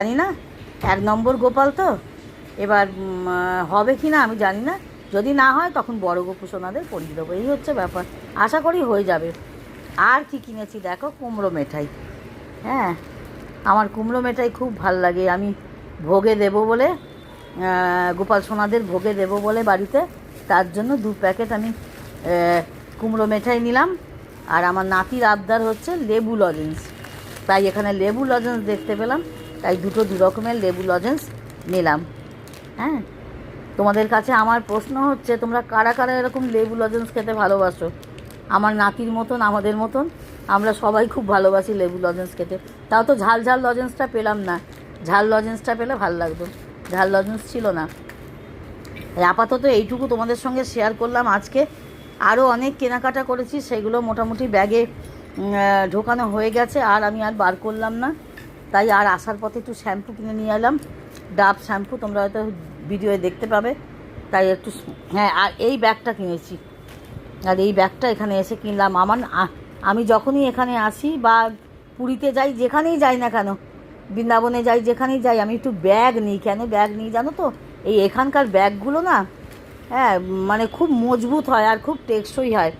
জানি না, 1 নম্বর গোপাল তো এবার হবে কি না আমি জানি না। যদি না হয় তখন বড় গোপু সোনাদের পরিয়ে দেবো, এই হচ্ছে ব্যাপার। আশা করি হয়ে যাবে। আর কি কিনেছি দেখো, কুমড়ো মেঠাই। হ্যাঁ, আমার কুমড়ো মেঠাই খুব ভাল লাগে। আমি ভোগে দেব বলে, গোপাল সোনাদের ভোগে দেব বলে বাড়িতে, তার জন্য 2 প্যাকেট আমি কুমড়ো মেঠাই নিলাম। আর আমার নাতির আবদার হচ্ছে লেবু লজেন্স, তাই এখানে লেবু লজেন্স দেখতে পেলাম, তাই দু রকমের লেবু লজেন্স নিলাম। হ্যাঁ, তোমাদের কাছে আমার প্রশ্ন হচ্ছে, তোমরা কারা কারা এরকম লেবু লজেন্স খেতে ভালোবাসো? আমার নাতির মতন, আমাদের মতন আমরা সবাই খুব ভালোবাসি লেবু লজেন্স খেতে। তাও তো ঝাল ঝাল লজেন্সটা পেলাম না, ঝাল লজেন্সটা পেলে ভালো লাগতো, ঝাল লজেন্স ছিল না। আপাতত এইটুকু তোমাদের সঙ্গে শেয়ার করলাম আজকে। আরও অনেক কেনাকাটা করেছি, সেগুলো মোটামুটি ব্যাগে ঢোকানো হয়ে গেছে, আর আমি আর বার করলাম না। তাই আর আসার পথে একটু শ্যাম্পু কিনে নিয়ে এলাম, ডাব শ্যাম্পু, তোমরা হয়তো ভিডিওয়ে দেখতে পাবে। তাই একটু, হ্যাঁ, আর এই ব্যাগটা কিনেছি, আর এই ব্যাগটা এখানে এসে কিনলাম। আমি যখনই এখানে আসি বা পুরীতে যাই, যেখানেই যাই না কেন, বৃন্দাবনে যাই, যেখানেই যাই, আমি একটু ব্যাগ নিই। কেন ব্যাগ নিই জানো তো? এই এখানকার ব্যাগগুলো না, হ্যাঁ, মানে খুব মজবুত হয় আর খুব টেকসই হয়।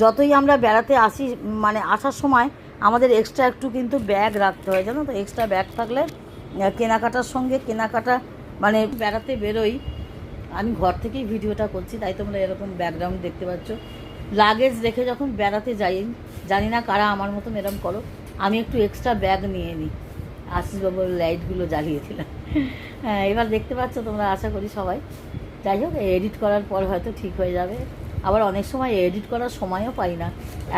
যতই আমরা বেড়াতে আসি, মানে আসার সময় আমাদের এক্সট্রা একটু কিন্তু ব্যাগ রাখতে হয়, জানো তো? এক্সট্রা ব্যাগ থাকলে কেনাকাটার সঙ্গে কেনাকাটা, মানে বেড়াতে বেরোই, আমি ঘর থেকেই ভিডিওটা করছি তাই তোমরা এরকম ব্যাকগ্রাউন্ড দেখতে পাচ্ছ। লাগেজ রেখে যখন বেড়াতে যাই, জানি না কারা আমার মতন এরকম করো, আমি একটু এক্সট্রা ব্যাগ নিয়ে নিই। আশিসবাবুর লাইটগুলো জ্বালিয়ে দিলাম। হ্যাঁ, এবার দেখতে পাচ্ছ তোমরা, আশা করি সবাই। যাই হোক, এডিট করার পর হয়তো ঠিক হয়ে যাবে। আবার অনেক সময় এডিট করার সময়ও পাই না,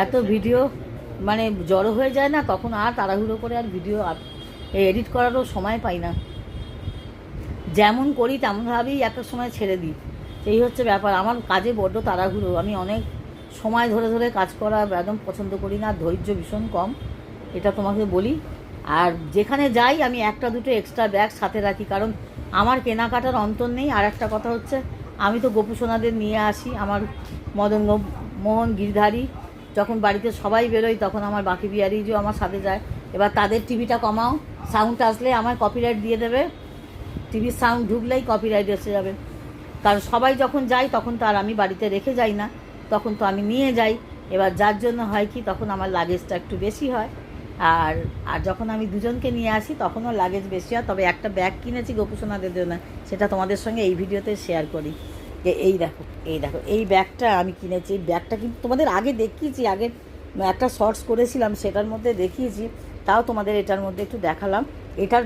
এত ভিডিও মানে জড়ো হয়ে যায় না, তখন আর তাড়াহুড়ো করে আর ভিডিও এডিট করারও সময় পাই না। যেমন করি তেমনভাবেই একটা সময় ছেড়ে দিই, এই হচ্ছে ব্যাপার। আমার কাজে বড্ড তাড়াহুড়ো, আমি অনেক সময় ধরে ধরে কাজ করা একদম পছন্দ করি না, ধৈর্য ভীষণ কম, এটা তোমাকে বলি। আর যেখানে যাই আমি 1-2 এক্সট্রা ব্যাগ সাথে রাখি, কারণ আমার কেনাকাটার অন্তর নেই। আর একটা কথা হচ্ছে, আমি তো গোপু সোনাদের নিয়ে আসি, আমার মদন মোহন গিরধারী, যখন বাড়িতে সবাই বেরোয় তখন আমার বাকি বিহারিও আমার সাথে যায়। এবার তাদের টিভিটা কমাও, সাউন্ড আসলে আমার কপিরাইট দিয়ে দেবে, টিভির সাউন্ড ঢুকলেই কপিরাইট এসে যাবে। কারণ সবাই যখন যায় তখন তো আর আমি বাড়িতে রেখে যাই না, তখন তো আমি নিয়ে যাই। এবার যার জন্য হয় কি, তখন আমার লাগেজটা একটু বেশি হয়। আর আর যখন আমি দুজনকে নিয়ে আসি তখনও লাগেজ বেশি হয়। তবে একটা ব্যাগ কিনেছি গোপুসোনাদের জন্য, সেটা তোমাদের সঙ্গে এই ভিডিওতে শেয়ার করি। এই দেখো, এই দেখো, এই ব্যাগটা আমি কিনেছি। এই ব্যাগটা কিন্তু তোমাদের আগে দেখিয়েছি, আগে একটা শর্টস করেছিলাম, সেটার মধ্যে দেখিয়েছি, তাও তোমাদের এটার মধ্যে একটু দেখালাম। এটা